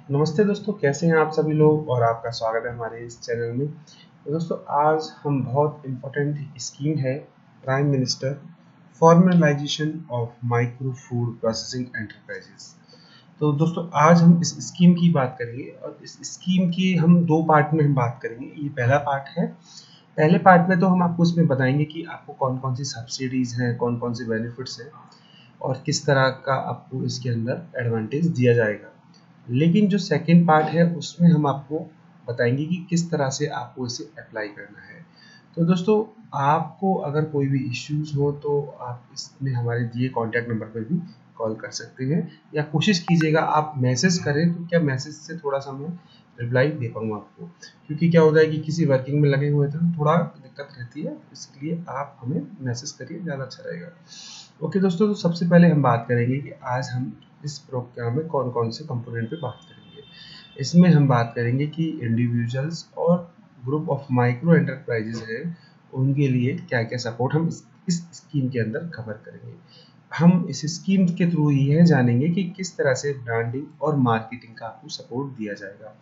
नमस्ते दोस्तों, कैसे हैं आप सभी लोग और आपका स्वागत है हमारे इस चैनल में। तो दोस्तों आज हम बहुत इम्पोर्टेंट स्कीम है prime minister formalisation of micro food processing enterprises. तो दोस्तों आज हम इस स्कीम की बात करेंगे और इस स्कीम की हम दो पार्ट में हम बात करेंगे। ये पहला पार्ट है। पहले पार्ट में तो हम आपको इसमें बताएंगे कि आपको कौन कौन सी सब्सिडीज़ हैं, कौन कौन से बेनिफिट्स हैं और किस तरह का आपको इसके अंदर एडवांटेज दिया जाएगा। लेकिन जो सेकंड पार्ट है उसमें हम आपको बताएंगे कि किस तरह से आपको इसे अप्लाई करना है। तो दोस्तों आपको अगर कोई भी इश्यूज हो तो आप इसमें हमारे दिए कॉन्टैक्ट नंबर पर भी कॉल कर सकते हैं या कोशिश कीजिएगा आप मैसेज करें, तो क्या मैसेज से थोड़ा सा मैं रिप्लाई दे पाऊँ आपको, क्योंकि क्या होता है कि किसी वर्किंग में लगे हुए थे तो थोड़ा दिक्कत रहती है, इसलिए आप हमें मैसेज करिए, ज़्यादा अच्छा रहेगा। ओके दोस्तों, तो सबसे पहले हम बात करेंगे कि आज हम इस प्रोग्राम में कौन कौन से कंपोनेंट पे बात करेंगे। इसमें हम बात करेंगे कि इंडिविजुअल्स और ग्रुप ऑफ माइक्रो एंटरप्राइजेज हैं, उनके लिए क्या क्या सपोर्ट हम इस स्कीम के अंदर कवर करेंगे। हम इस स्कीम के थ्रू ये जानेंगे कि किस तरह से ब्रांडिंग और मार्केटिंग का आपको सपोर्ट दिया जाएगा।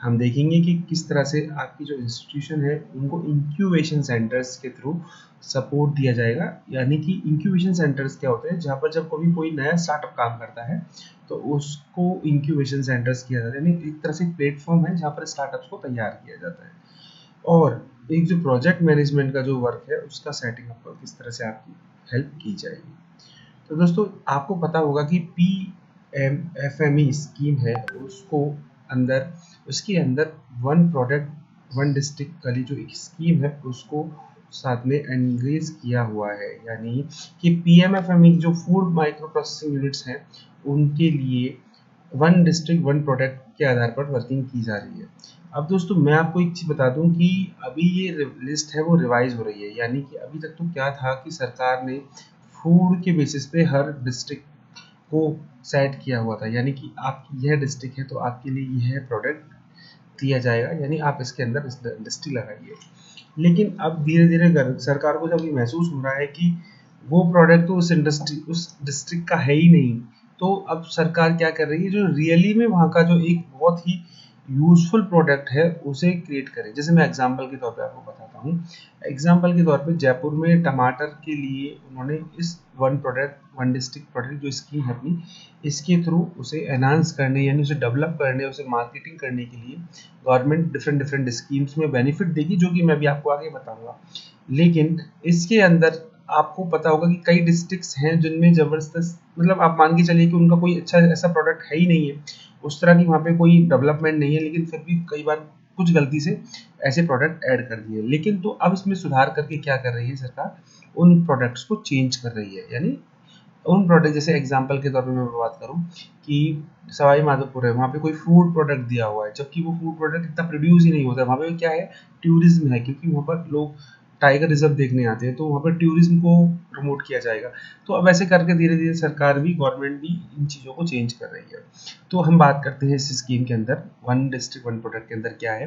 हम देखेंगे कि किस तरह से आपकी जो इंस्टीट्यूशन है उनको इंक्यूबेशन सेंटर्स के थ्रू सपोर्ट दिया जाएगा। यानी कि इंक्यूबेशन सेंटर्स क्या होते हैं, जहाँ पर जब कभी कोई नया स्टार्टअप काम करता है तो उसको इंक्यूबेशन सेंटर्स किया जाता है, यानी एक तरह से प्लेटफॉर्म है जहाँ पर स्टार्टअप्स को तैयार किया जाता है। और एक जो प्रोजेक्ट मैनेजमेंट का जो वर्क है उसका सेटिंग अप किस तरह से आपकी हेल्प की जाएगी। तो दोस्तों आपको पता होगा कि PMFME स्कीम है, उसको अंदर उसके अंदर वन प्रोडक्ट वन डिस्ट्रिक्ट वाली जो एक स्कीम है उसको साथ में एंगेज किया हुआ है। यानी कि PMFME जो फूड माइक्रो प्रोसेसिंग यूनिट्स हैं उनके लिए वन डिस्ट्रिक्ट वन प्रोडक्ट के आधार पर वर्किंग की जा रही है। अब दोस्तों मैं आपको एक चीज़ बता दूं कि अभी ये लिस्ट है वो रिवाइज हो रही है। यानी कि अभी तक तो क्या था कि सरकार ने फूड के बेसिस पे हर डिस्ट्रिक्ट को सेट किया हुआ था, यानी कि आपकी यह डिस्ट्रिक्ट है तो आपके लिए यह प्रोडक्ट दिया जाएगा, यानी आप इसके अंदर इस इंडस्ट्री लगाइए। लेकिन अब धीरे धीरे सरकार को जब ये महसूस हो रहा है कि वो प्रोडक्ट तो उस इंडस्ट्री उस डिस्ट्रिक्ट का है ही नहीं, तो अब सरकार क्या कर रही है, जो रियली में वहाँ का जो एक बहुत ही यूजफुल प्रोडक्ट है उसे क्रिएट करें। जैसे मैं एग्जांपल के तौर पे आपको बताता हूँ। एग्जांपल के तौर पे जयपुर में टमाटर के लिए उन्होंने इस one product one district product जो स्कीम है अपनी, इसके थ्रू उसे एनहांस करने यानी उसे डेवलप करने, उसे मार्केटिंग करने के लिए गवर्नमेंट डिफरेंट डिफरेंट स्कीम्स में बेनिफिट देगी, जो कि मैं भी आपको आगे बताऊंगा। लेकिन इसके अंदर आपको पता होगा कि कई डिस्ट्रिक्ट्स हैं जिनमें ज़बरदस्त, मतलब आप मान के चलिए कि उनका कोई अच्छा ऐसा प्रोडक्ट है ही नहीं है, उस तरह की वहाँ पे कोई डेवलपमेंट नहीं है, लेकिन फिर भी कई बार कुछ गलती से ऐसे प्रोडक्ट ऐड कर दिए। लेकिन तो अब इसमें सुधार करके क्या कर रही है सरकार, उन प्रोडक्ट्स को चेंज कर रही है। यानी उन प्रोडक्ट, जैसे एग्जांपल के तौर पे मैं बात करूँ कि सवाई माधोपुर है, वहाँ पे कोई फूड प्रोडक्ट दिया हुआ है, जबकि वो फूड प्रोडक्ट इतना प्रोड्यूस ही नहीं होता है। वहाँ पे क्या है, टूरिज्म है, क्योंकि वहाँ पर लोग टाइगर रिजर्व देखने आते हैं, तो वहाँ पर टूरिज्म को प्रमोट किया जाएगा। तो अब ऐसे करके धीरे धीरे सरकार भी, गवर्नमेंट भी इन चीज़ों को चेंज कर रही है। तो हम बात करते हैं इस स्कीम के अंदर वन डिस्ट्रिक्ट वन प्रोडक्ट के अंदर क्या है।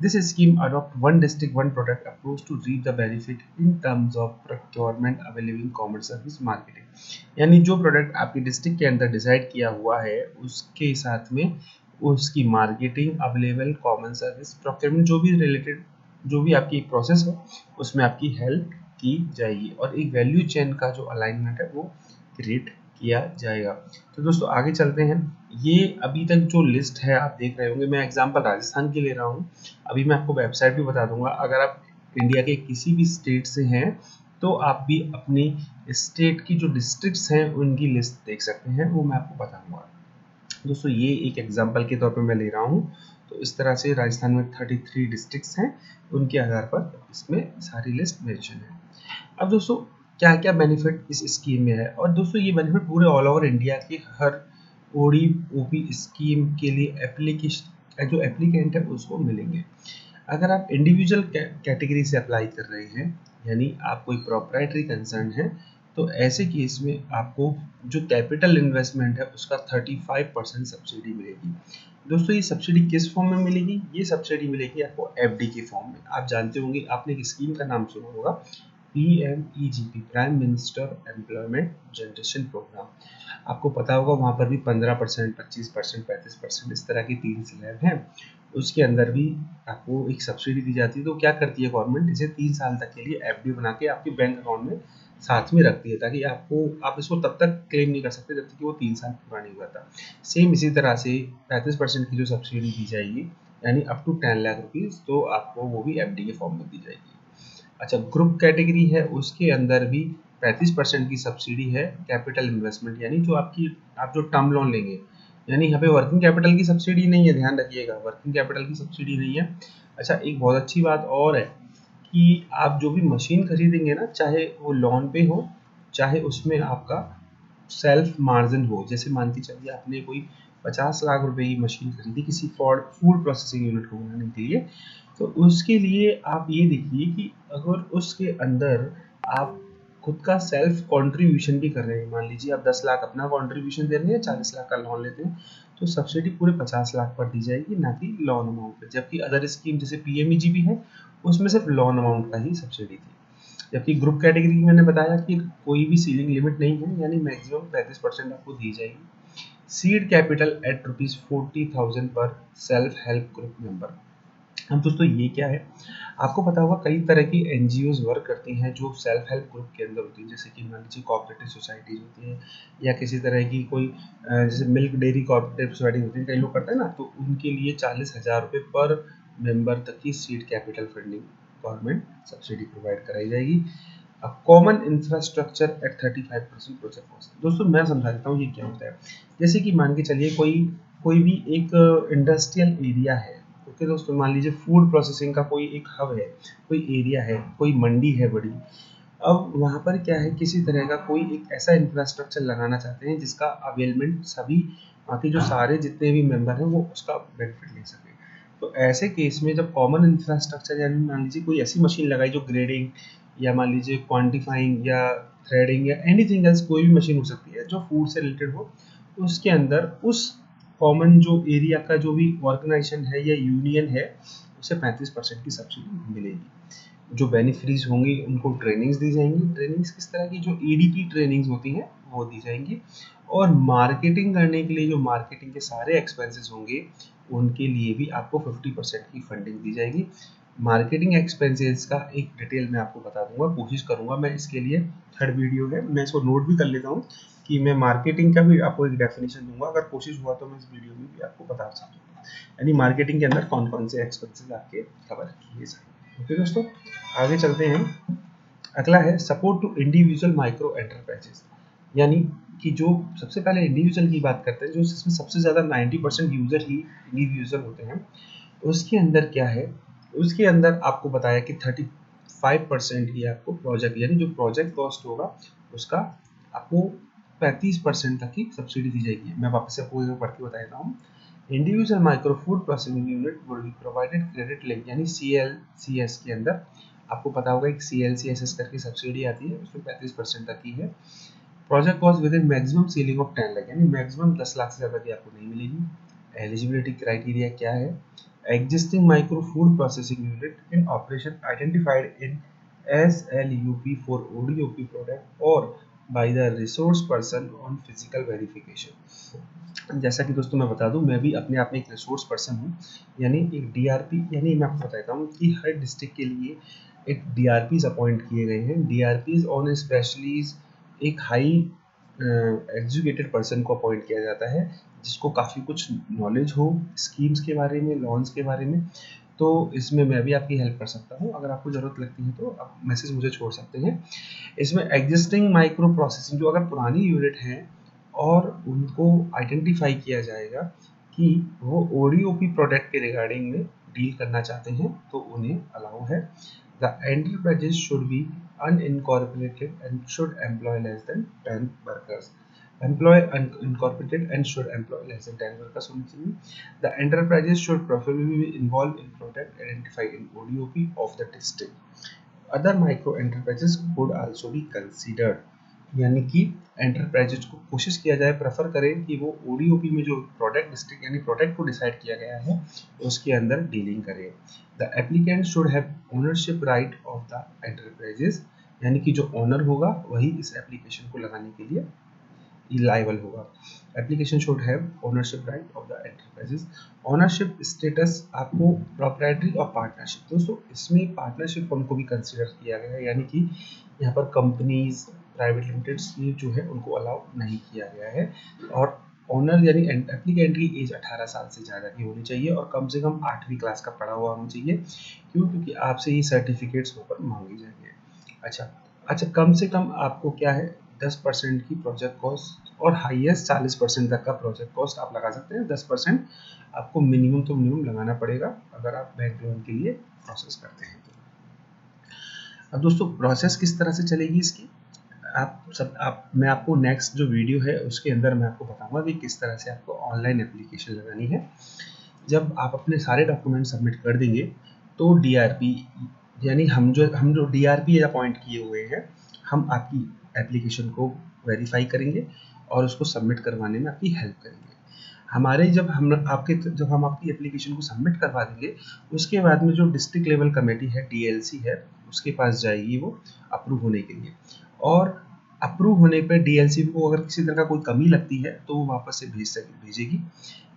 This scheme adopt one district one product approach to reap the benefit in terms of procurement available commerce service marketing. यानी जो प्रोडक्ट आपकी डिस्ट्रिक्ट के अंदर डिसाइड किया हुआ है उसके साथ में उसकी marketing, available common service, procurement, जो भी रिलेटेड जो भी आपकी प्रोसेस है उसमें आपकी हेल्प की जाएगी और एक वैल्यू चेन का जो अलाइनमेंट है वो क्रिएट किया जाएगा। तो दोस्तों आगे चलते हैं। ये अभी तक जो लिस्ट है आप देख रहे होंगे, मैं एग्जांपल राजस्थान की ले रहा हूँ। अभी मैं आपको वेबसाइट भी बता दूंगा, अगर आप इंडिया के किसी भी स्टेट से हैं तो आप भी अपनी स्टेट की जो डिस्ट्रिक्ट्स हैं उनकी लिस्ट देख सकते हैं, वो मैं आपको बताऊंगा। दोस्तों ये एक एग्जांपल के तौर पे मैं ले रहा हूँ। तो इस तरह से राजस्थान में 33 डिस्ट्रिक्ट्स हैं, उनके आधार पर इसमें सारी लिस्ट मेंशन है। अब दोस्तों क्या क्या बेनिफिट इस स्कीम में है, और दोस्तों ये बेनिफिट पूरे ऑल ओवर इंडिया के हर ओडी ओपी स्कीम के लिए एप्लीकेशन जो एप्लीकेंट है उसको मिलेंगे। अगर आप इंडिविजुअल कैटेगरी से अप्लाई कर रहे हैं, यानी आप कोई प्रोप्राइटरी कंसर्न है, तो ऐसे केस में आपको जो कैपिटल इन्वेस्टमेंट है उसका 35% सब्सिडी मिलेगी। दोस्तों ये सब्सिडी किस फॉर्म में मिलेगी, ये सब्सिडी मिलेगी आपको एफडी के फॉर्म में। आप जानते होंगे, आपने एक स्कीम का नाम सुना होगा, PMEGP, prime minister employment generation programme. आपको पता होगा वहाँ पर भी 15%, 25%, 35% इस तरह की 3 स्लैब हैं। उसके अंदर भी आपको एक सब्सिडी दी जाती है। तो क्या करती है गवर्नमेंट, इसे 3 साल तक के लिए एफडी बना के आपके बैंक अकाउंट में साथ में रखती है, ताकि आप इसको तब तक क्लेम नहीं कर सकते जब तक कि वो 3 साल पूरा नहीं हुआ था। सेम इसी तरह से 35% की जो सब्सिडी दी जाएगी, यानी अप टू 10 लाख रुपीज़, तो आपको वो भी एफडी के फॉर्म में दी जाएगी। अच्छा, ग्रुप कैटेगरी है, उसके अंदर भी 35% की सब्सिडी है कैपिटल इन्वेस्टमेंट, यानी जो आप जो टर्म लोन लेंगे, यानी यहाँ पे वर्किंग कैपिटल की सब्सिडी नहीं है, ध्यान रखिएगा, वर्किंग कैपिटल की सब्सिडी नहीं है। अच्छा, एक बहुत अच्छी बात और है कि आप जो भी मशीन खरीदेंगे ना, चाहे वो लोन पे हो, चाहे उसमें आपका सेल्फ मार्जिन हो, जैसे मान के चलिए आपने कोई 50 लाख रुपए की मशीन खरीदी किसी फूड प्रोसेसिंग यूनिट को बनाने के लिए, तो उसके लिए आप ये देखिए कि अगर उसके अंदर आप खुद का सेल्फ कंट्रीब्यूशन भी कर रहे हैं, मान लीजिए आप 10 लाख अपना कंट्रीब्यूशन दे रहे हैं, 40 लाख का लोन लेते हैं, तो सब्सिडी पूरे 50 लाख पर दी जाएगी, ना कि लोन अमाउंट पर। जबकि अदर स्कीम जैसे पीएमईजीपी है, उसमें सिर्फ लोन अमाउंट का ही सब्सिडी थी। जबकि ग्रुप कैटेगरी की मैंने बताया कि कोई भी सीलिंग लिमिट नहीं है, यानी मैक्सिमम 35% आपको दी जाएगी। सीड कैपिटल एट ₹40,000 पर सेल्फ हेल्प ग्रुप मेंबर। अब दोस्तों ये क्या है, आपको पता होगा कई तरह की एनजीओज वर्क करती हैं जो सेल्फ हेल्प ग्रुप के अंदर होती हैं, जैसे कि मान लीजिए कोऑपरेटिव सोसाइटीज होती हैं, या किसी तरह की कोई जैसे मिल्क डेयरी कोऑपरेटिव सोसाइटी होती है, कई लोग करते हैं ना, तो उनके लिए 40,000 रुपये पर मेंबर तक की seed capital funding government subsidy provide कराई जाएगी। Common infrastructure at 35% project cost. दोस्तों मैं समझा देता हूँ ये क्या होता है। जैसे कि मान के चलिए कोई भी एक इंडस्ट्रियल एरिया है, ओके दोस्तों, मान लीजिए फूड प्रोसेसिंग का कोई एक हब है, कोई एरिया है, कोई मंडी है बड़ी। अब वहाँ पर क्या है, किसी तरह का कोई एक ऐसा इंफ्रास्ट्रक्चर लगाना चाहते हैं जिसका अवेलमेंट सभी वहाँ के जो सारे जितने भी मेंबर हैं वो उसका बेनिफिट ले सके। तो ऐसे केस में जब कॉमन इंफ्रास्ट्रक्चर, यानी मान लीजिए कोई ऐसी मशीन लगाई जो ग्रेडिंग, या मान लीजिए क्वांटिफाइंग या थ्रेडिंग या एनीथिंग एल्स, कोई भी मशीन हो सकती है जो फूड से रिलेटेड हो, उसके अंदर उस कॉमन जो एरिया का जो भी ऑर्गेनाइजेशन है या यूनियन है, उसे 35% की सब्सिडी मिलेगी। जो बेनिफिशरीज होंगे उनको ट्रेनिंग्स दी जाएंगी। ट्रेनिंग्स किस तरह की, जो ईडीपी ट्रेनिंग्स होती हैं वो दी जाएंगी। और मार्केटिंग करने के लिए जो मार्केटिंग के सारे एक्सपेंसेस होंगे उनके लिए भी आपको 50% की फंडिंग दी जाएगी। मार्केटिंग एक्सपेंसेस का एक डिटेल मैं आपको बता दूंगा, कोशिश करूंगा मैं, इसके लिए थर्ड वीडियो है, मैं इसको नोट भी कर लेता हूँ कि मैं मार्केटिंग का भी आपको एक डेफिनेशन दूंगा, अगर कोशिश हुआ तो मैं इस वीडियो में भी आपको बता सकता हूँ, यानी मार्केटिंग के अंदर कौन कौन से एक्सपेंसेस आपके कवर किए जाएंगे। ओके दोस्तों, आगे चलते हैं। अगला है support to individual micro enterprises, यानी कि जो सबसे पहले इंडिविजुअल की बात करते हैं, जो इसमें सबसे ज़्यादा 90% यूजर ही इंडिविजुअल होते हैं। उसके अंदर क्या है, उसके अंदर आपको बताया कि 35% ही आपको प्रोजेक्ट, यानी जो प्रोजेक्ट कॉस्ट होगा उसका आपको 35% तक की सब्सिडी दी जाएगी। मैं वापस से आपको पढ़ के बता देता हूँ। Individual micro food processing unit will be provided credit link, यानी CLCS के अंदर आपको पता होगा एक CLCSS करके सब्सिडी आती है, उसमें 35% तक की है। Project cost with in maximum ceiling of 10 lakh, यानी मैक्सिमम 10 लाख से ज़्यादा की आपको नहीं मिलेगी। एलिजिबिलिटी क्राइटेरिया क्या है, existing micro food processing unit in operation identified in SLUP for ODOP product or by the resource person on physical verification। जैसा कि दोस्तों मैं बता दूं, मैं भी अपने आप में एक रिसोर्स पर्सन हूं, यानी एक DRP, यानी मैं आपको बताता हूं कि हर डिस्ट्रिक्ट के लिए एक DRPs अपॉइंट किए गए हैं। DRPs ऑन स्पेशलीज एक हाई एजुकेटेड पर्सन को अपॉइंट किया जाता है, जिसको काफ़ी कुछ नॉलेज हो स्कीम्स के बारे में, लॉन्स के बारे में। तो इसमें मैं भी आपकी हेल्प कर सकता हूँ, अगर आपको ज़रूरत लगती है तो आप मैसेज मुझे छोड़ सकते हैं। इसमें एग्जिस्टिंग माइक्रो प्रोसेसिंग, जो अगर पुरानी यूनिट हैं और उनको आइडेंटिफाई किया जाएगा कि वो ODOP प्रोडक्ट के रिगार्डिंग में डील करना चाहते हैं, तो उन्हें अलाउ है। The enterprises should be unincorporated and should employ less than 10 workers। employ unincorporated and should employ less than 10 workers होनी चाहिए। The enterprises should preferably be involved in product identified in ODOP of the district। Other micro enterprises could also be considered, यानी कि enterprises को कोशिश किया जाए, prefer करें कि वो ODOP में जो प्रोडक्ट डिस्ट्रिक्ट यानी प्रोडक्ट को डिसाइड किया गया है उसके अंदर डीलिंग करें। The applicant should have ownership right of the enterprises, यानी कि जो ओनर होगा वही इस एप्लीकेशन को लगाने के लिए लाइबल होगा। Application should have ownership right of the enterprises. Ownership status आपको प्रॉपर्टी और पार्टनरशिप, दोस्तों इसमें पार्टनरशिप फॉर्म को भी कंसीडर किया गया है, यानी कि यहाँ पर कंपनीज प्राइवेट लिमिटेड्स ये जो है उनको अलाउ नहीं किया गया है। और ऑनर यानी एप्लीकेंट की एज 18 साल से ज़्यादा की होनी चाहिए और कम से कम 8वीं क्लास का पढ़ा हुआ होना चाहिए। क्यों? क्योंकि आपसे ये सर्टिफिकेट्स होकर मांगे जाएंगे। अच्छा, कम से कम आपको क्या है 10% की प्रोजेक्ट कॉस्ट और हाईएस्ट 40% तक का प्रोजेक्ट कॉस्ट आप लगा सकते हैं। 10% आपको मिनिमम तो मिनिमम लगाना पड़ेगा अगर आप बैंक लोन के लिए प्रोसेस करते हैं तो। अब दोस्तों प्रोसेस किस तरह से चलेगी इसकी, मैं आपको नेक्स्ट जो वीडियो है उसके अंदर मैं आपको बताऊंगा कि किस तरह से आपको ऑनलाइन एप्लीकेशन लगानी है। जब आप अपने सारे डॉक्यूमेंट सबमिट कर देंगे तो डीआरपी यानी हम जो डीआरपी अपॉइंट किए हुए हैं, हम आपकी एप्लीकेशन को वेरीफाई करेंगे और उसको सबमिट करवाने में आपकी हेल्प करेंगे। जब हम आपकी एप्लीकेशन को सबमिट करवा देंगे, उसके बाद में जो डिस्ट्रिक्ट लेवल कमेटी है डीएलसी है उसके पास जाएगी वो अप्रूव होने के लिए। और अप्रूव होने पर डीएलसी को अगर किसी तरह का कोई कमी लगती है तो वो वापस से भेजेगी,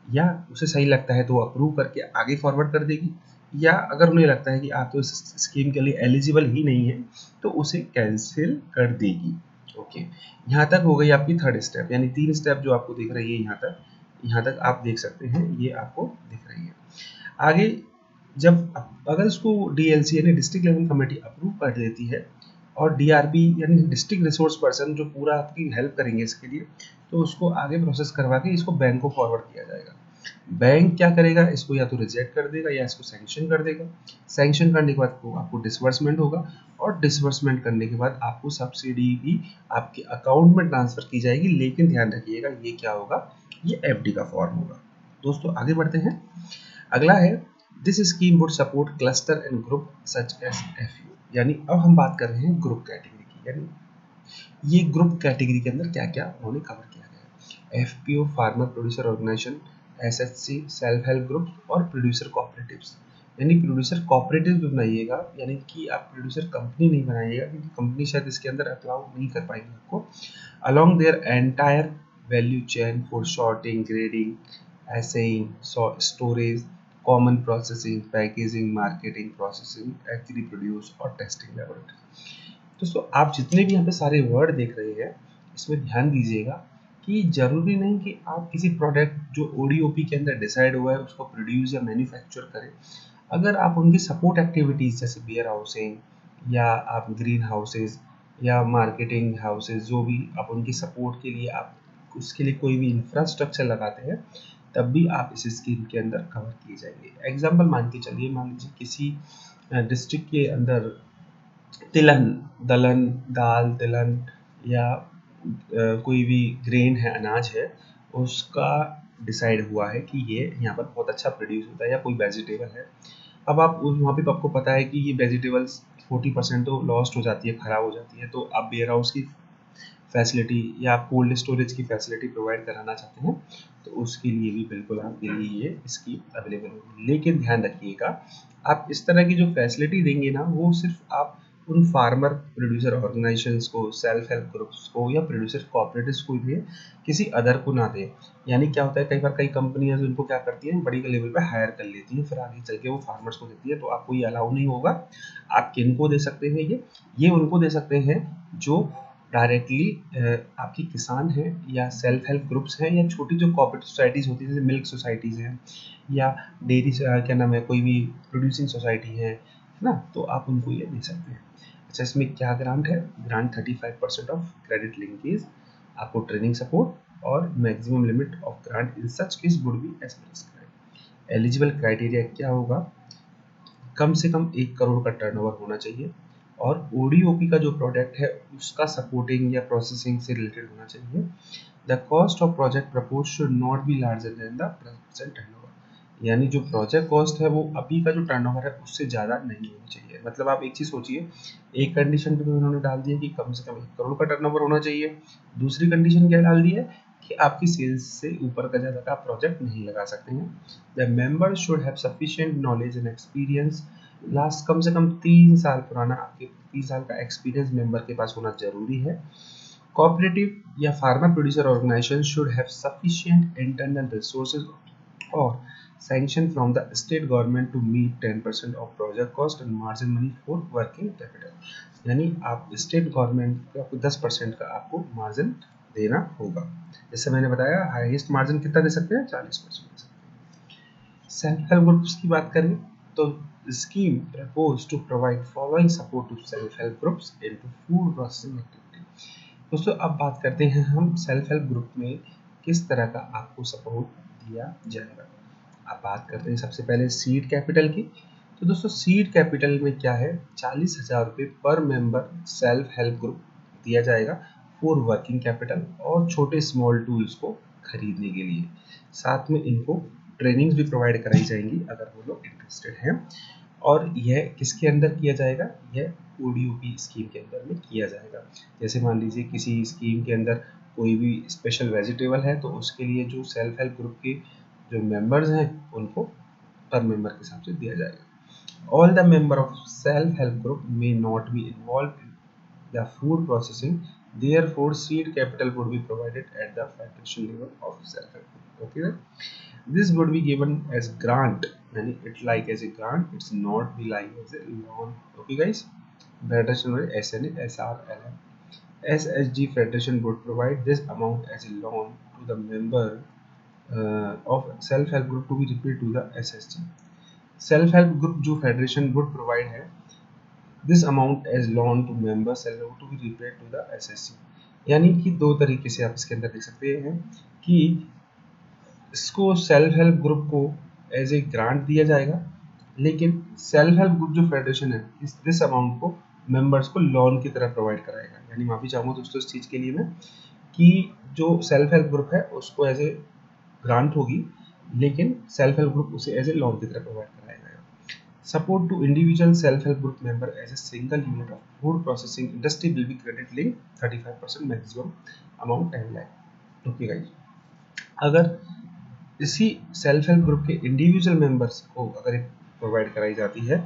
या उसे सही लगता है तो वो अप्रूव करके आगे फॉरवर्ड कर देगी, या अगर उन्हें लगता है कि आप तो इस स्कीम के लिए एलिजिबल ही नहीं है तो उसे कैंसिल कर देगी। ओके, यहाँ तक हो गई आपकी थर्ड स्टेप, यानी 3 स्टेप जो आपको दिख रही है यहाँ तक आप देख सकते हैं, ये आपको दिख रही है। आगे जब अगर इसको डीएलसी यानी डिस्ट्रिक्ट लेवल कमेटी अप्रूव कर देती है और डीआरपी यानी डिस्ट्रिक्ट रिसोर्स पर्सन जो पूरा आपकी हेल्प करेंगे इसके लिए, तो उसको आगे प्रोसेस करवा के इसको बैंक को फॉरवर्ड किया जाएगा। बैंक क्या करेगा, इसको या तो रिजेक्ट कर देगा या इसको सैंक्शन कर देगा। सैंक्शन करने के बाद आपको डिसबर्समेंट होगा और डिसबर्समेंट करने के बाद आपको सब्सिडी भी आपके अकाउंट में ट्रांसफर की जाएगी। लेकिन ध्यान रखिएगा ये क्या होगा, ये एफडी का फॉर्म होगा। दोस्तों आगे बढ़ते हैं। अगला है this scheme would support cluster and group such as FU, यानी अब हम बात कर रहे हैं ग्रुप कैटेगरी की, यानी ये ग्रुप कैटेगरी के अंदर क्या क्या उन्होंने कवर किया गया है। FPO farmer producer organisation, SHC self help group और प्रोड्यूसर कोऑपरेटिव्स। यानी प्रोड्यूसर कोऑपरेटिव भी बनाइएगा, यानी कि आप प्रोड्यूसर कंपनी नहीं बनाइएगा क्योंकि कंपनी शायद इसके अंदर अलाउ नहीं कर पाएंगे आपको। Along there entire value chain for sorting, grading, assaying, storage, common processing, packaging, marketing, processing, agri produce और टेस्टिंग लेबोरेटरी। दोस्तों आप जितने भी यहाँ पे सारे वर्ड देख रहे हैं इसमें ध्यान दीजिएगा कि जरूरी नहीं कि आप किसी प्रोडक्ट जो ओडीओपी के अंदर डिसाइड हुआ है उसको प्रोड्यूस या मैन्युफैक्चर करें। अगर आप उनकी सपोर्ट एक्टिविटीज जैसे वेयर हाउसिंग या आप ग्रीन हाउसेज या मार्केटिंग हाउसेज, जो भी आप उनकी सपोर्ट के लिए आप उसके लिए कोई भी इंफ्रास्ट्रक्चर लगाते हैं, तब भी आप इस स्कीम के अंदर कवर किए जाएंगे। एग्जाम्पल मान के चलिए, मान लीजिए किसी डिस्ट्रिक्ट के अंदर तिलहन, दलहन, दाल, तिलहन या कोई भी ग्रेन है, अनाज है, उसका डिसाइड हुआ है कि ये यहाँ पर बहुत अच्छा प्रोड्यूस होता है, या कोई वेजिटेबल है। अब आप वहाँ पे आपको पता है कि ये वेजिटेबल्स 40% तो लॉस्ट हो जाती है, ख़राब हो जाती है, तो आप वेयर हाउस की फैसिलिटी या आप कोल्ड स्टोरेज की फैसिलिटी प्रोवाइड कराना चाहते हैं, तो उसके लिए भी बिल्कुल आपके लिए ये स्कीम अवेलेबल होगी। लेकिन ध्यान रखिएगा, आप इस तरह की जो फैसिलिटी देंगे ना, वो सिर्फ आप उन फार्मर प्रोड्यूसर ऑर्गेनाइजेशंस को, सेल्फ हेल्प ग्रुप्स को या प्रोड्यूसर कोऑपरेटिव्स को भी, किसी अदर को ना दें। यानी क्या होता है, कई बार कई कंपनियां उनको क्या करती हैं, बड़ी लेवल पे हायर कर लेती हैं, फिर आगे चल के वो फार्मर्स को देती है, तो आपको ये अलाउ नहीं होगा। आप किनको दे सकते हैं, ये उनको दे सकते हैं जो डायरेक्टली आपकी किसान हैं या सेल्फ हेल्प ग्रुप्स हैं या छोटी जो कोऑपरेटिव सोसाइटीज़ होती हैं जैसे मिल्क सोसाइटीज़ हैं या डेयरी क्या नाम है, कोई भी प्रोड्यूसिंग सोसाइटी है ना, तो आप उनको ये दे सकते हैं। अच्छा, इसमें क्या ग्रांट है, ग्रांट 35% ऑफ क्रेडिट लिंकेज, आपको ट्रेनिंग सपोर्ट और maximum limit of grant in such case would be as prescribed. Eligible criteria क्या होगा, कम से कम 1 करोड़ का टर्नओवर होना चाहिए और ओडीओपी का जो प्रोडक्ट है उसका सपोर्टिंग या प्रोसेसिंग से रिलेटेड होना चाहिए। The cost of project propose should not be larger than the present turnover, यानी जो प्रोजेक्ट कॉस्ट है वो अभी का जो टर्नओवर है उससे ज़्यादा नहीं होनी चाहिए। मतलब आप एक चीज़ सोचिए, एक कंडीशन पे उन्होंने डाल दिया कि कम से कम 1 करोड़ का टर्नओवर होना चाहिए, दूसरी कंडीशन क्या डाल दी है कि आपकी सेल्स से ऊपर का ज़्यादा का प्रोजेक्ट नहीं लगा सकते हैं। The member should have sufficient knowledge and experience, last कम से कम 3 साल पुराना, आपके 3 साल का एक्सपीरियंस मेंबर के पास होना जरूरी है। कोऑपरेटिव या farmer producer organisation should have sufficient internal resources और sanction from the state government to meet 10% of project cost and margin money for working capital। यानी आप स्टेट गवर्नमेंट को आपको 10% का आपको मार्जिन देना होगा। जैसे मैंने बताया हाईएस्ट मार्जिन कितना दे सकते हैं, 40% दे सकते हैं। सेल्फ हेल्प ग्रुप्स की बात करें तो scheme propose to provide following support to self help groups into food processing activity. दोस्तों अब बात करते हैं हम सेल्फ हेल्प ग्रुप में किस तरह का आपको सपोर्ट दिया जाएगा। अब बात करते हैं सबसे पहले सीड कैपिटल की। तो दोस्तों सीड कैपिटल में क्या है, 40,000 रुपये पर मेंबर सेल्फ हेल्प ग्रुप दिया जाएगा फॉर वर्किंग कैपिटल और छोटे स्मॉल टूल्स को खरीदने के लिए। साथ में इनको ट्रेनिंग्स भी प्रोवाइड कराई जाएंगी अगर वो लोग इंटरेस्टेड हैं। और यह किसके अंदर किया जाएगा, यह ओडीओपी स्कीम के अंदर में किया जाएगा। जैसे मान लीजिए किसी स्कीम के अंदर कोई भी स्पेशल वेजिटेबल है तो उसके लिए जो सेल्फ हेल्प ग्रुप के जो मेंबर्स हैं उनको पर मेंबर के हिसाब से दिया जाएगा। All the member of self help group may not be involve in the food processing, therefore seed capital would be provided at the federation level of self help group। okay, this would be given as grant, yani it like as a grant, it's not be like as a loan। okay guys, federation with SNA SRLM SHG federation would provide this amount as a loan to the member of self help group to be repaid to the SSG। self help group जो federation would provide है this amount as loan to member self help to be repaid to the SSG। यानी कि दो तरीके से आप इसके अंदर देख सकते हैं कि इसको सेल्फ हेल्प ग्रुप को एज ए ग्रांट दिया जाएगा, लेकिन सेल्फ हेल्प ग्रुप जो फेडरेशन है इस अमाउंट को मेंबर्स को लोन की तरह प्रोवाइड कराएगा। यानी माफी चाहूँगा दोस्तों इस चीज़ के लिए मैं कि जो सेल्फ हेल्प ग्रुप है उसको एज ए ग्रांट होगी, लेकिन सेल्फ हेल्प ग्रुप उसे एज ए लोन की तरह प्रोवाइड कराया जाएगा। Support to individual self help group member as a single unit of food processing industry will be credit link 35% maximum amount 10 lakh. Okay guys, अगर इसी self help group के individual members को अगर provide कराई जाती है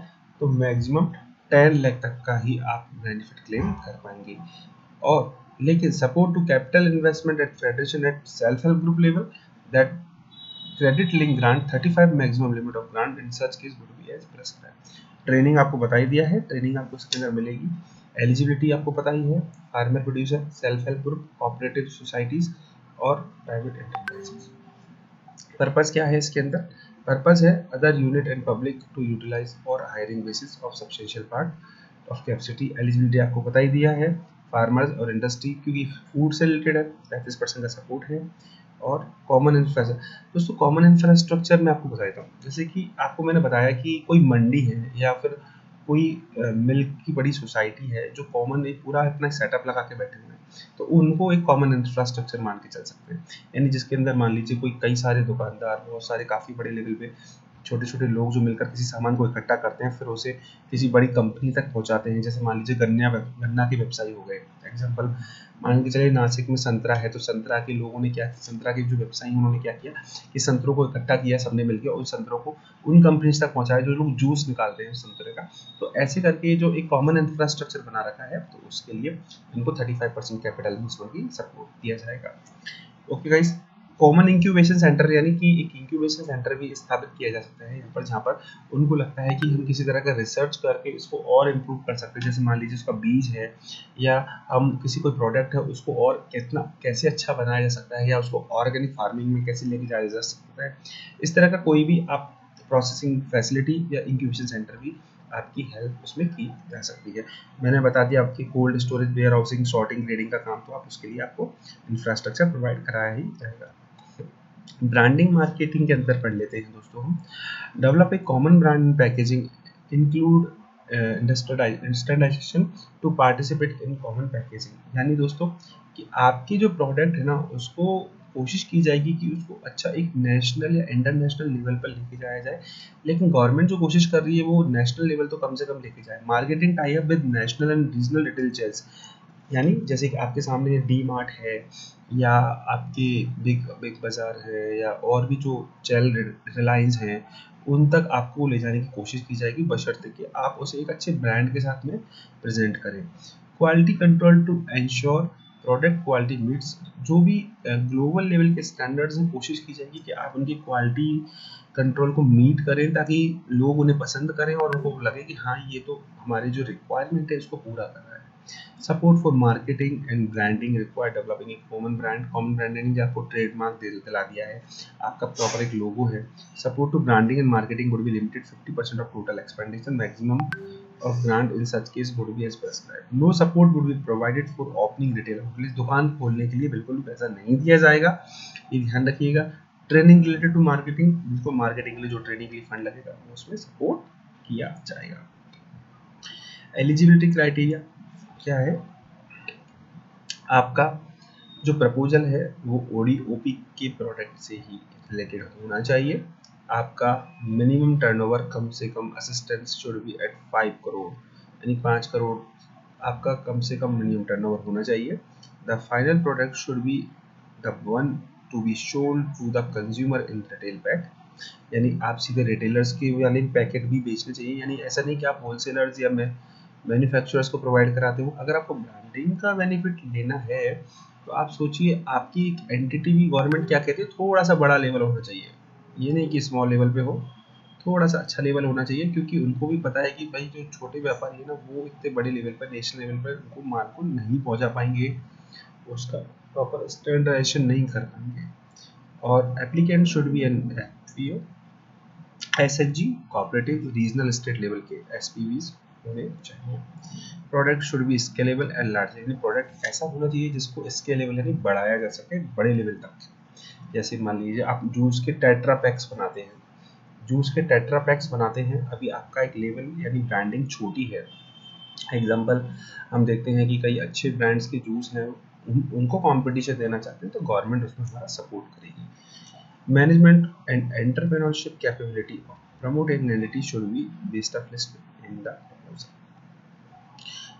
तो मैक्सिमम 10 लाख तक का ही आप बेनिफिट क्लेम कर पाएंगे। और लेकिन support to capital investment at federation at self help group level that credit link grant 35 maximum limit of grant in such case would be as prescribed. Training आपको बता ही दिया है, ट्रेनिंग आपको इसके अंदर मिलेगी। एलिजिबिलिटी आपको पता ही है, farmer producer, self help group, cooperative societies और प्राइवेट एंटरप्राइजेस। पर्पस क्या है इसके अंदर, पर्पस है other unit and public to utilise और hiring basis of substantial part of capacity. Eligibility आपको पता ही दिया है, फार्मर्स और इंडस्ट्री क्योंकि फूड से रिलेटेड है 35% का सपोर्ट है। और कॉमन इंफ्रास्ट्रक्चर, दोस्तों कॉमन इंफ्रास्ट्रक्चर मैं आपको बताता हूँ। जैसे कि आपको मैंने बताया कि कोई मंडी है या फिर कोई मिल्क की बड़ी सोसाइटी है जो कॉमन एक पूरा अपना सेटअप लगा के बैठे हुए हैं, तो उनको एक कॉमन इंफ्रास्ट्रक्चर मान के चल सकते हैं। यानी जिसके अंदर मान लीजिए कोई कई सारे दुकानदार, बहुत सारे काफ़ी बड़े लेवल पे छोटे छोटे लोग जो मिलकर किसी सामान को इकट्ठा करते हैं फिर उसे किसी बड़ी कंपनी तक पहुंचाते हैं। जैसे मान लीजिए गन्ना के व्यवसायी हो गए एग्जाम्पल, मान के चलिए नासिक में संतरा है तो संतरा के लोगों ने क्या, संतरा के जो व्यवसायी उन्होंने क्या किया कि संतरों को इकट्ठा किया सबने मिलकर, उन संतरों को उन कंपनीज तक पहुंचाया जो लोग जूस निकालते हैं संतरे का। तो ऐसे करके जो एक कॉमन इंफ्रास्ट्रक्चर बना रखा है तो उसके लिए इनको 35% कैपिटल में इसमें भी सपोर्ट दिया जाएगा। Okay guys, common incubation centre यानी कि एक इंक्यूबेशन सेंटर भी स्थापित किया जा सकता है यहाँ पर, जहाँ पर उनको लगता है कि हम किसी तरह का रिसर्च करके इसको और इम्प्रूव कर सकते हैं। जैसे मान लीजिए उसका बीज है या हम किसी कोई प्रोडक्ट है उसको और कितना कैसे अच्छा बनाया जा सकता है या उसको ऑर्गेनिक फार्मिंग में कैसे लेके जाया जा सकता है, इस तरह का कोई भी आप प्रोसेसिंग फैसिलिटी या इंक्यूबेशन सेंटर भी आपकी हेल्प उसमें की जा सकती है। मैंने बता दिया आपकी cold storage, warehousing, sorting, grading का काम, तो आप उसके लिए आपको इंफ्रास्ट्रक्चर प्रोवाइड कराया ही जाएगा। ब्रांडिंग मार्केटिंग के अंदर पढ़ लेते हैं दोस्तों हम। Develop a common brand packaging include industrialisation to participate in common packaging. यानी दोस्तों कि आपकी जो प्रोडक्ट है ना उसको कोशिश की जाएगी कि उसको अच्छा एक नेशनल या इंटरनेशनल लेवल पर लेके जाया जाए, लेकिन गवर्नमेंट जो कोशिश कर रही है वो नेशनल लेवल तो कम से कम लेके जाए। Marketing tie up with national and regional retail chains, यानी जैसे कि आपके सामने डी मार्ट है या आपके बिग बिग बाज़ार है या और भी जो चैल रिलायंस हैं, उन तक आपको ले जाने की कोशिश की जाएगी बशर्ते कि आप उसे एक अच्छे ब्रांड के साथ में प्रेजेंट करें। Quality control to ensure product quality meets जो भी ग्लोबल लेवल के स्टैंडर्ड्स हैं, कोशिश की जाएगी कि आप उनकी क्वालिटी कंट्रोल को मीट करें ताकि लोग उन्हें पसंद करें और उनको लगे कि हाँ ये तो हमारी जो रिक्वायरमेंट है उसको पूरा कर रहा है। Support for marketing and branding require developing एक कॉमन ब्रांडिंग आपको ट्रेडमार्क दिला दिया है, आपका प्रॉपर एक लोगो है। Support to branding and marketing would be limited 50% of total expenditure, maximum of grant in such case would be as prescribed. No support would be provided for opening retail outlets, दुकान खोलने के लिए बिल्कुल भी पैसा नहीं दिया जाएगा, ये ध्यान रखिएगा। ट्रेनिंग रिलेटेड टू मार्केटिंग, जिसको मार्केटिंग के लिए जो ट्रेनिंग के लिए फंड लगेगा उसमें सपोर्ट किया जाएगा। एलिजिबिलिटी क्राइटेरिया क्या है, आपका जो प्रपोजल है वो ओडी-ओपी के प्रोडक्ट से ही रिलेटेड होना चाहिए। आपका मिनिमम टर्नओवर कम से कम assistance should be at 5 crore, यानी 5 करोड़ आपका कम से कम मिनिमम टर्नओवर होना चाहिए। The final product should be the one to be sold to the consumer in retail pack, यानी आप सीधे रिटेलर्स के वाले पैकेट भी बेचने चाहिए, यानी ऐसा नहीं कि आप होलसेलर्स या मैन्युफैक्चरर्स को प्रोवाइड कराते हो। अगर आपको ब्रांडिंग का बेनिफिट लेना है तो आप सोचिए आपकी एक एंटिटी भी गवर्नमेंट क्या कहती है, थोड़ा सा बड़ा लेवल होना चाहिए, ये नहीं कि स्मॉल लेवल पे हो, थोड़ा सा अच्छा लेवल होना चाहिए, क्योंकि उनको भी पता है कि भाई जो छोटे व्यापारी है ना वो इतने बड़े लेवल पर नेशनल लेवल पर उनको माल को नहीं पहुंचा पाएंगे, उसका प्रॉपर स्टैंडर्डाइजेशन नहीं कर पाएंगे। और applicant should be an FPO, SHG, cooperative, regional state level के एसपीवीज होने चाहिए। Product should be scalable and large, यानी प्रोडक्ट ऐसा होना चाहिए जिसको स्केलेबल यानी बढ़ाया जा सके बड़े लेवल तक। जैसे मान लीजिए आप जूस के टेट्रा पैक्स बनाते हैं, अभी आपका एक लेवल यानी ब्रांडिंग छोटी है। एग्जांपल हम देखते हैं कि कई अच्छे ब्रांड्स के जूस हैं, उनको कंपटीशन देना चाहते हैं तो गवर्नमेंट उसमें हमारा सपोर्ट करेगी। Management and entrepreneurship capability promote an entity should be based of list in the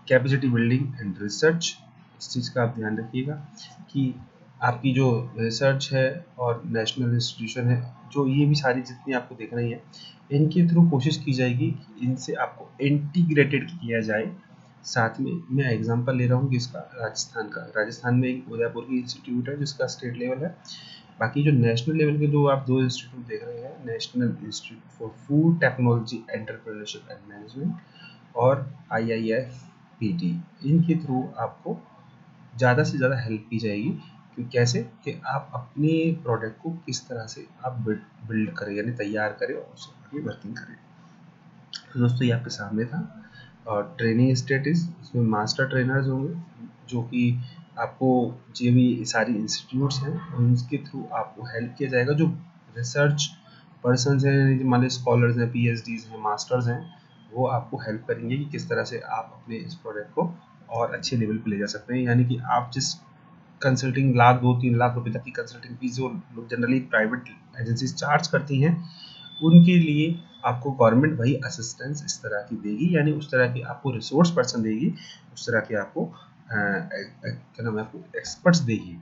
capacity building and research, इस चीज़ का आप ध्यान रखिएगा कि आपकी जो रिसर्च है और नेशनल इंस्टीट्यूशन है, जो ये भी सारी जितनी आपको देख रही है, इनके थ्रू कोशिश की जाएगी कि इनसे आपको इंटीग्रेटेड किया जाए। साथ में मैं एग्जांपल ले रहा हूँ किसका, राजस्थान में एक उदयपुर की इंस्टीट्यूट है जिसका स्टेट लेवल है। बाकी जो नेशनल लेवल के जो आप दो इंस्टीट्यूट देख रहे हैं, national institute for food technology entrepreneurship and management और IIFPT, इनके थ्रू आपको ज़्यादा से ज़्यादा हेल्प की जाएगी कि कैसे कि आप अपने प्रोडक्ट को किस तरह से आप बिल्ड करें, यानी तैयार करें और उसे आगे वर्किंग करें। तो दोस्तों ये आपके सामने था। और ट्रेनिंग स्टेटस, इसमें मास्टर ट्रेनर्स होंगे जो कि आपको जो भी सारी इंस्टीट्यूट्स हैं उनके थ्रू आपको हेल्प किया जाएगा। जो रिसर्च पर्सनस हैं, मान लीजिए स्कॉलर्स हैं, PhDs हैं, मास्टर्स हैं, वो आपको हेल्प करेंगे कि किस तरह से आप अपने इस प्रोडक्ट को और अच्छे लेवल पे ले जा सकते हैं। यानी कि आप जिस कंसल्टिंग 2-3 लाख रुपए तक की कंसल्टिंग फीस जो लोग जनरली प्राइवेट एजेंसीज चार्ज करती हैं, उनके लिए आपको गवर्नमेंट वही असिस्टेंस इस तरह की देगी, यानी उस तरह की आपको रिसोर्स पर्सन देगी, उस तरह की आपको क्या नाम है, आपको एक्सपर्ट्स देगी,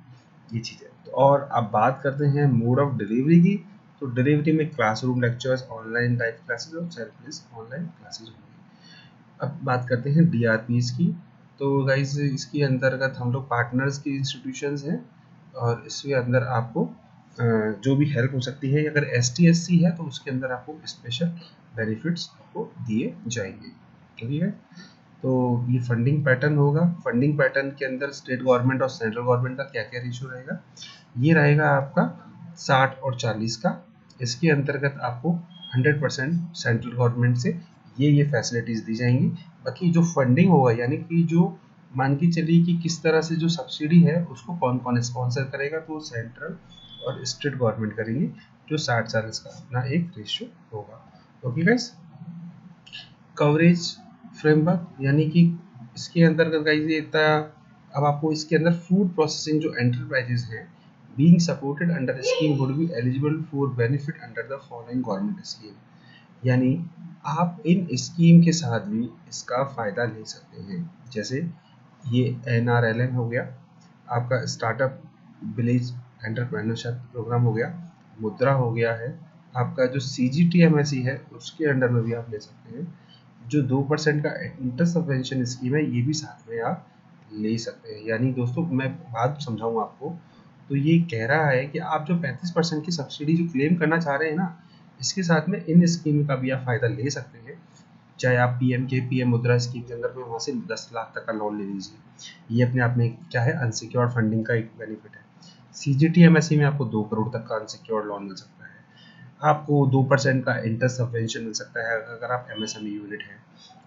ये चीज़ें। तो और अब बात करते हैं मोड ऑफ डिलीवरी की, तो डिलीवरी में classroom lectures, online live classes और सेल्फ बेस्ड ऑनलाइन क्लासेस होंगी। अब बात करते हैं DRPs की। तो गाइज इसके अंतर्गत हम लोग पार्टनर्स की इंस्टीट्यूशंस हैं और इसके अंदर आपको जो भी हेल्प हो सकती है, अगर ST/SC है तो उसके अंदर आपको स्पेशल बेनिफिट्स आपको दिए जाएंगे। ठीक है, तो ये फंडिंग पैटर्न होगा। फंडिंग पैटर्न के अंदर स्टेट गवर्नमेंट और सेंट्रल गवर्नमेंट का क्या क्या रेशियो रहेगा, ये रहेगा आपका 60 और 40 का। इसके अंतर्गत आपको 100% सेंट्रल गवर्नमेंट से ये फैसिलिटीज़ दी जाएंगी। बाकी जो फंडिंग होगा, यानी कि जो मान के चलिए कि किस तरह से जो सब्सिडी है उसको कौन कौन स्पॉन्सर करेगा, तो सेंट्रल और स्टेट गवर्नमेंट करेंगे, जो 60-40 का अपना एक रेशियो होगा। ओके गाइस, कवरेज फ्रेमवर्क, यानी कि इसके अंतर्गत गाइस ये इतना। अब आपको इसके अंदर फूड प्रोसेसिंग जो एंटरप्राइजेज हैं being supported under scheme would be eligible for benefit under the following government scheme, यानी आप इन स्कीम के साथ भी इसका फ़ायदा ले सकते हैं। जैसे ये NRLM हो गया, आपका स्टार्टअप विलेज एंटरप्रेन्योरशिप प्रोग्राम हो गया, मुद्रा हो गया है, आपका जो CGTMSE है उसके अंडर में भी आप ले सकते हैं। जो 2% का इंटर सब्वेंशन स्कीम है ये भी साथ में आप ले सकते हैं। यानी दोस्तों मैं बात समझाऊँ आपको, तो ये कह रहा है कि आप जो 35% की सब्सिडी जो क्लेम करना चाह रहे हैं ना, इसके साथ में इन स्कीम का भी आप फ़ायदा ले सकते हैं। चाहे आप पीएम मुद्रा स्कीम के अंदर में वहाँ से 10 लाख तक का लोन ले लीजिए। ये अपने आप में क्या है, अनसिक्योर्ड फंडिंग का एक बेनिफिट है। सीजीटी एमएससी में आपको 2 करोड़ तक का अनसिक्योर्ड लोन मिल सकता है। आपको 2% का इंटरेस्ट सब्वेंशन मिल सकता है अगर आप एमएसएमई यूनिट है।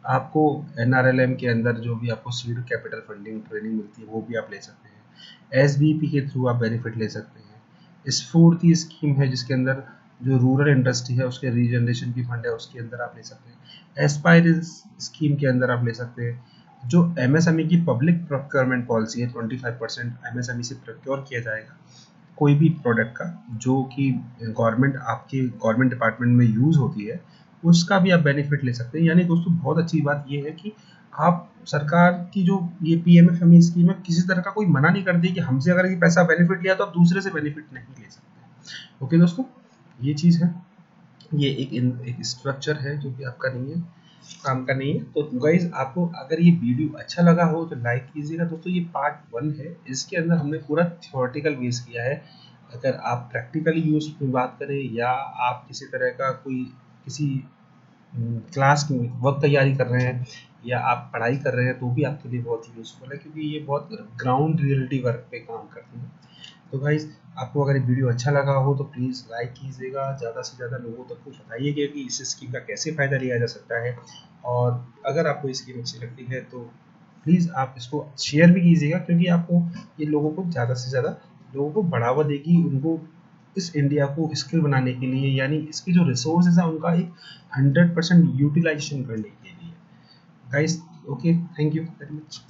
आपको एनआरएलएम के अंदर जो भी आपको सीड कैपिटल फंडिंग ट्रेनिंग मिलती है वो भी आप ले सकते हैं। एसबीपी के थ्रू आप बेनिफिट ले सकते हैं। स्फूर्ति स्कीम है जिसके अंदर जो रूरल इंडस्ट्री है उसके रीजनरेशन की फंड है, उसके अंदर आप ले सकते हैं। एस्पायर स्कीम के अंदर आप ले सकते हैं। जो एमएसएमई की पब्लिक प्रोक्योरमेंट पॉलिसी है, 25% एमएसएमई से प्रोक्योर किया जाएगा कोई भी प्रोडक्ट का जो कि गवर्नमेंट आपके गवर्नमेंट डिपार्टमेंट में यूज़ होती है, उसका भी आप बेनिफिट ले सकते हैं। यानी दोस्तों बहुत अच्छी बात ये है कि आप सरकार की जो ये पीएमएफएमई स्कीम है, किसी तरह का कोई मना नहीं करती कि हमसे अगर ये पैसा बेनिफिट लिया तो आप दूसरे से बेनिफिट नहीं ले सकते। ओके दोस्तों, ये चीज़ है। ये एक स्ट्रक्चर है जो कि आपका नहीं है, काम का नहीं है। तो गाइज आपको अगर ये वीडियो अच्छा लगा हो तो लाइक कीजिएगा। दोस्तों ये पार्ट 1 है, इसके अंदर हमने पूरा थ्योरेटिकल बेस किया है। अगर आप प्रैक्टिकली यूज की बात करें या आप किसी तरह का कोई किसी क्लास की वक्त तैयारी कर रहे हैं या आप पढ़ाई कर रहे हैं तो भी आपके लिए बहुत ही यूज़फुल है, क्योंकि ये बहुत ग्राउंड रियलिटी वर्क पे काम करती है। तो गाइज़ आपको अगर ये वीडियो अच्छा लगा हो तो प्लीज़ लाइक कीजिएगा, ज़्यादा से ज़्यादा लोगों तक को बताइएगा कि इस स्कीम का कैसे फ़ायदा लिया जा सकता है। और अगर आपको ये स्कीम अच्छी लगती है तो प्लीज़ आप इसको शेयर भी कीजिएगा, क्योंकि आपको ये लोगों को ज़्यादा से ज़्यादा लोगों को बढ़ावा देगी, उनको इस इंडिया को स्किल बनाने के लिए, यानी इसकी जो रिसोर्सेज है उनका एक 100% यूटिलाइजेशन करने के लिए। Guys okay, thank you very much.